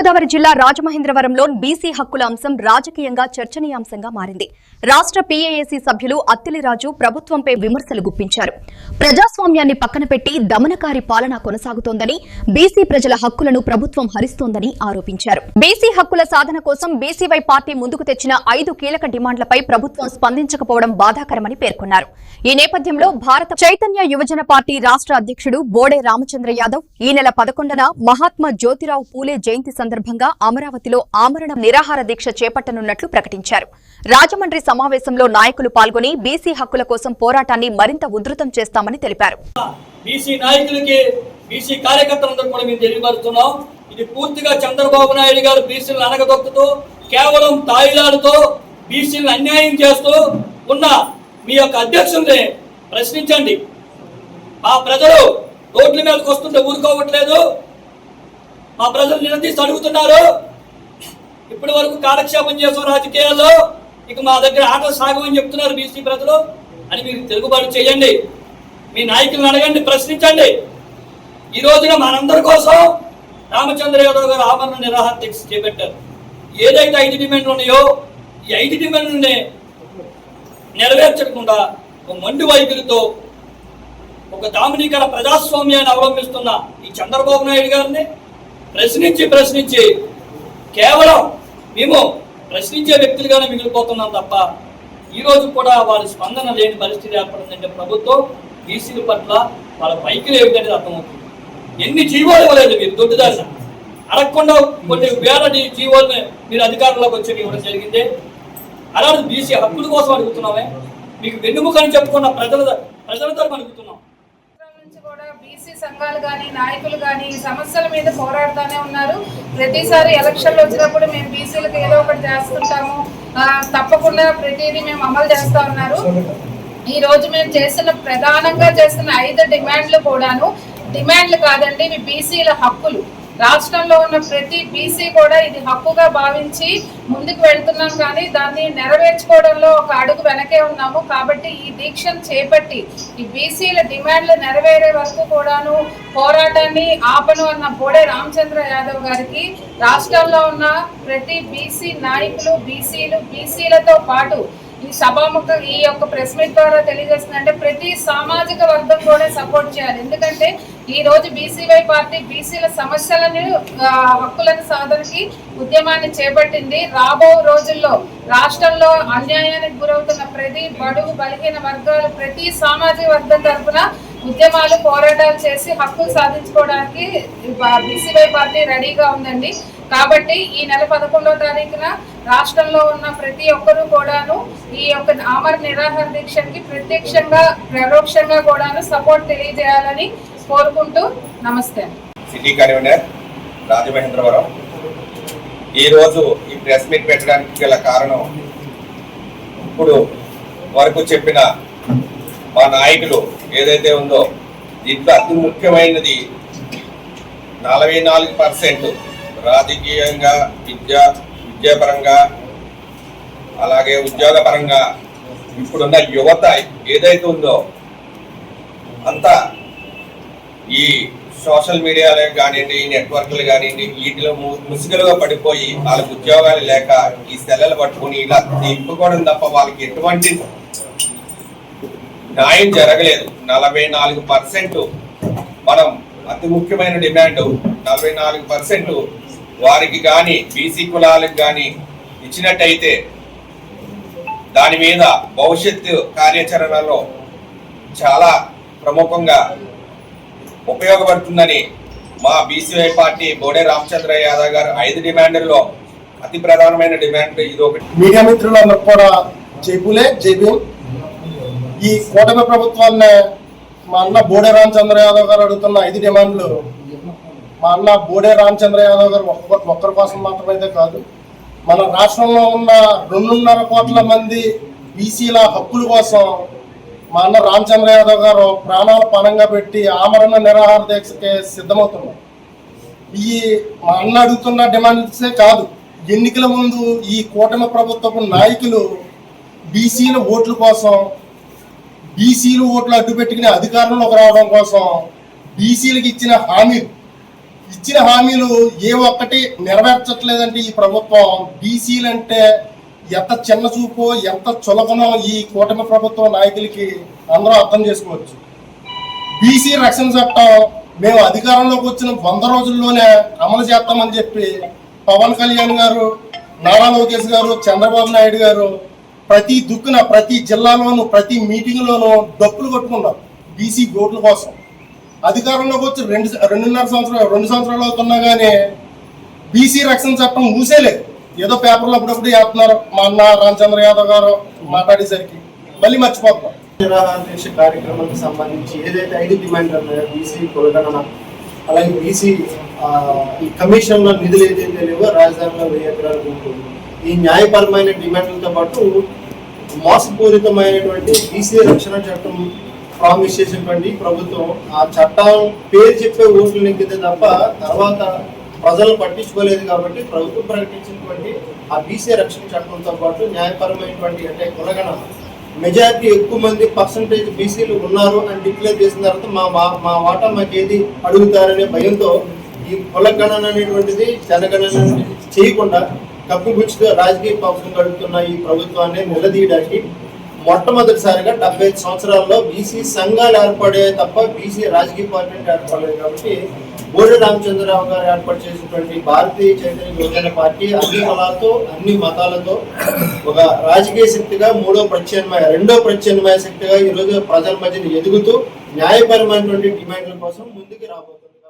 గోదావరి జిల్లా రాజమహేంద్రవరంలో బీసీ హక్కుల అంశం రాజకీయంగా చర్చనీయాంశంగా మారింది. రాష్ట్ర పీఏఏసీ సభ్యులు అత్తిలిరాజు ప్రభుత్వంపై విమర్శలు గుప్పించారు. ప్రజాస్వామ్యాన్ని పక్కన పెట్టి దమనకారి పాలన కొనసాగుతోందని, బీసీ ప్రజల హక్కులను ప్రభుత్వం హరిస్తోందని ఆరోపించారు. బీసీ హక్కుల సాధన కోసం బీసీవై పార్టీ ముందుకు తెచ్చిన 5 కీలక డిమాండ్లపై ప్రభుత్వం స్పందించకపోవడం బాధాకరమని పేర్కొన్నారు. ఈ నేపథ్యంలో భారత చైతన్య యువజన పార్టీ రాష్ట్ర అధ్యక్షుడు బోడే రామచంద్ర యాదవ్ ఈ నెల 11న మహాత్మా జ్యోతిరావు పూలే జయంతి సందర్భంగా అమరావతిలో ఆమరణ నిరాహార దీక్ష చేపట్టనున్నట్లు ప్రకటించారు. రాజమండ్రి సమావేశంలో నాయకులు పాల్గొని బీసీ హక్కుల కోసం పోరాటాన్ని మరింత ఉధృతం చేస్తామని తెలిపారు. ఇది పూర్తిగా చంద్రబాబు నాయుడు గారు బీసీలను అనగదొక్కుతూ కేవలం తాయిలాలతో బీసీలను అన్యాయం చేస్తూ ఉన్న మీ యొక్క అధ్యక్షుల్ని ప్రశ్నించండి. మా ప్రజలు రోడ్ల మీదకి వస్తుంటే ఊరుకోవట్లేదు. మా ప్రజలు నిలదీసి అడుగుతున్నారు. ఇప్పటి వరకు కాలక్షేపం చేసిన రాజకీయాల్లో ఇక మా దగ్గర ఆటలు సాగమని చెప్తున్నారు బీసీ ప్రజలు అని మీరు తిరుగుబాటు చేయండి. మీ నాయకులను అడగండి, ప్రశ్నించండి. ఈ రోజున మనందరి కోసం రామచంద్ర యాదవ్ గారు ఆమరణ నిరాహార దీక్ష చేపట్టారు. ఏదైతే 5 డిమాండ్లు ఉన్నాయో ఈ 5 డిమాండ్లని నెరవేర్చకుండా ఒక మొండి వైఖరితో ఒక దామినీకర ప్రజాస్వామ్యాన్ని అవలంబిస్తున్న ఈ చంద్రబాబు నాయుడు గారిని ప్రశ్నించి కేవలం మేము ప్రశ్నించే వ్యక్తులుగానే మిగిలిపోతున్నాం తప్ప ఈ రోజు కూడా వాళ్ళ స్పందన లేని పరిస్థితి ఏర్పడిందంటే ప్రభుత్వం బీసీల పట్ల వాళ్ళ వైఖరి ఏమిటనేది అర్థమవుతుంది. ఎన్ని జీవోలు ఇవ్వలేదు మీరు దొడ్డుదారిన అడగకుండా కొన్ని వేల జీవోల్ని మీరు అధికారంలోకి వచ్చి ఇవ్వడం జరిగింది. అలాంటి బీసీ హక్కుల కోసం అడుగుతున్నామే, మీకు వెన్నుముకని చెప్పుకున్న ప్రజలతో అడుగుతున్నాం. బీసీ సంఘాలు కానీ నాయకులు కానీ ఈ సమస్యల మీద పోరాడుతూనే ఉన్నారు. ప్రతిసారి ఎలక్షన్లు వచ్చినప్పుడు మేము బీసీలకు ఏదో ఒకటి చేస్తుంటాము, తప్పకుండా ప్రతిదీ మేము అమలు చేస్తా ఉన్నారు. ఈ రోజు మేము ప్రధానంగా చేస్తున్న 5 డిమాండ్లు కూడాను డిమాండ్లు కాదండి, ఇవి బీసీల హక్కులు. రాష్ట్రంలో ఉన్న ప్రతి బీసీ కూడా ఇది హక్కుగా భావించి ముందుకు వెళ్తున్నాం, కానీ దాన్ని నెరవేర్చుకోవడంలో ఒక అడుగు వెనకే ఉన్నాము. కాబట్టి ఈ దీక్షను చేపట్టి ఈ బీసీల డిమాండ్లు నెరవేరే వరకు కూడాను పోరాటాన్ని ఆపను అన్న బోడే రామచంద్ర యాదవ్ గారికి రాష్ట్రాల్లో ఉన్న ప్రతి బీసీ నాయకులు, బీసీలతో పాటు ఈ సభాముఖ ఈ యొక్క ప్రెస్ మీట్ ద్వారా తెలియజేస్తుందంటే ప్రతి సామాజిక వర్గం కూడా సపోర్ట్ చేయాలి. ఎందుకంటే ఈ రోజు బీసీవై పార్టీ బీసీల సమస్యలను హక్కులను సాధనకి ఉద్యమాన్ని చేపట్టింది. రాబో రోజుల్లో రాష్ట్రంలో అన్యాయానికి గురవుతున్న ప్రతి బడుగు బలహీన వర్గాలు ప్రతి సామాజిక వర్గం తరఫున ఉద్యమాలు పోరాటాలు చేసి హక్కులు సాధించుకోవడానికి బీసీవై పార్టీ రెడీగా ఉందండి. కాబట్టి ఈ నెల 11వ తారీఖున రాష్ట్రంలో ఉన్న ప్రతి ఒక్కరూ కూడాను ఈ యొక్క ఆమరణ నిరాహార దీక్షకి ప్రత్యక్షంగా పరోక్షంగా కూడాను సపోర్ట్ తెలియజేయాలని కోరుకుంటూ నమస్తే. City convener Rajamahendravaram. ఈరోజు ఈ ప్రెస్ మీట్ పెట్టడానికి గల కారణం, ఇప్పుడు వరకు చెప్పిన మా నాయకులు ఏదైతే ఉందో దీంట్లో అతి ముఖ్యమైనది 44% రాజకీయంగా విద్యాపరంగా అలాగే ఉద్యోగపరంగా ఇప్పుడున్న యువత ఏదైతే ఉందో అంతా ఈ సోషల్ మీడియాలో కానివ్వండి, ఈ నెట్వర్క్లు కానివ్వండి, వీటిలో ముసుగులుగా పడిపోయి వాళ్ళకి ఉద్యోగాలు లేక ఈ సెల్లలు పట్టుకుని ఇలా తిప్పుకోవడం తప్ప వాళ్ళకి ఎటువంటి న్యాయం జరగలేదు. 44% మనం అతి ముఖ్యమైన డిమాండ్ 44% వారికి కానీ బీసీ కులాలకు కానీ ఇచ్చినట్టయితే దాని మీద భవిష్యత్తు కార్యాచరణలో చాలా ప్రముఖంగా ఉపయోగపడుతుందని మా బీసీవై పార్టీ బోడే రామచంద్ర యాదవ్ గారు 5 డిమాండ్లలో అతి ప్రధానమైన డిమాండ్ ఇది ఒకటి. మీడియా మిత్రులందరూ కూడా జైపులే జైభీం. ఈ కూటమి ప్రభుత్వాన్ని మా అన్న బోడే రామచంద్ర యాదవ్ గారు అడుగుతున్న 5 డిమాండ్లు మా అన్న బోడే రామచంద్ర యాదవ్ గారు ఒక్కరి కోసం మాత్రమైతే కాదు, మన రాష్ట్రంలో ఉన్న 2.5 కోట్ల మంది బీసీల హక్కుల కోసం మా అన్న రామచంద్ర యాదవ్ గారు ప్రాణాలు పణంగా పెట్టి ఆమరణ నిరాహార దీక్షకి సిద్ధమవుతున్నారు. ఈ మా అన్న అడుగుతున్న డిమాండ్సే కాదు, ఎన్నికల ముందు ఈ కూటమి ప్రభుత్వపు నాయకులు బీసీల ఓట్ల కోసం, బీసీలు ఓట్లు అడ్డు పెట్టుకుని అధికారంలోకి రావడం కోసం బీసీలకు ఇచ్చిన హామీలు ఇచ్చిన హామీలు ఏ ఒక్కటి నెరవేర్చట్లేదంటే ఈ ప్రభుత్వం బీసీలంటే ఎంత చిన్న చూపు ఎంత చులకనో ఈ కూటమి ప్రభుత్వ నాయకులకి అందరూ అర్థం చేసుకోవచ్చు. బీసీ రక్షణ చట్టం మేము అధికారంలోకి వచ్చిన 100 రోజుల్లోనే అమలు చేస్తామని చెప్పి పవన్ కళ్యాణ్ గారు, నారా లోకేష్ గారు, చంద్రబాబు నాయుడు గారు ప్రతి దుక్కున ప్రతి జిల్లాలోనూ ప్రతి మీటింగ్లోనూ డప్పులు కొట్టుకున్నారు బీసీ ఓట్ల కోసం. అధికారంలోకి వచ్చి 2 సంవత్సరాలు అవుతున్నా కానీ బీసీ రక్షణ చట్టం ఊసేలేదు. ఏదో పేపర్లో అప్పుడప్పుడు చేస్తున్నారు. మా అన్న రామచంద్ర యాదవ్ గారు మాట్లాడేసరికి మళ్ళీ మర్చిపోతాం. నిరాహార దీక్ష కార్యక్రమానికి సంబంధించి ఏదైతే 5 డిమాండ్లు ఉన్నాయో బీసీ కులగణన, అలాగే బీసీ ఈ కమిషన్ల నిధులు ఏదైతే లేవో రాజధానిలో 1000 ఎకరాలు ఉంటుంది, ఈ న్యాయపరమైన డిమాండ్లతో పాటు మోసపూరితమైనటువంటి బీసీ రక్షణ చట్టం ప్రామిస్ చేసినటువంటి ప్రభుత్వం ఆ చట్టం పేరు చెప్పే ఓట్లు నెగ్గితే తప్ప తర్వాత ప్రజలు పట్టించుకోలేదు. కాబట్టి ప్రభుత్వం ప్రకటించినటువంటి ఆ బీసీ రక్షణ చట్టంతో పాటు న్యాయపరమైనటువంటి అంటే కులగణన మెజారిటీ ఎక్కువ మంది పర్సంటేజ్ బీసీలు ఉన్నారు అని డిక్లేర్ చేసిన తర్వాత మా వాటా మాకు ఏది అడుగుతారనే భయంతో ఈ కులగణన అనేటువంటిది జనగణన చేయకుండా కప్పిపుచ్చుతో రాజకీయ పక్షం గడుపుతున్న ఈ ప్రభుత్వాన్ని నిలదీయడానికి మొట్టమొదటిసారిగా 75 సంవత్సరాల్లో బీసీ సంఘాలు ఏర్పడే తప్ప బీసీ రాజకీయ పార్టీలు ఏర్పడలేదు. కాబట్టి బోడే రామచంద్రరావు గారు ఏర్పాటు చేసినటువంటి భారతీయ చైతన్య యువజన పార్టీ అన్ని కులాలతో అన్ని మతాలతో ఒక రాజకీయ శక్తిగా రెండో ప్రత్యామ్నాయ శక్తిగా ఈరోజు ప్రజల మధ్యన ఎదుగుతూ న్యాయపరమైనటువంటి డిమాండ్ల కోసం ముందుకు రాబోతుంది.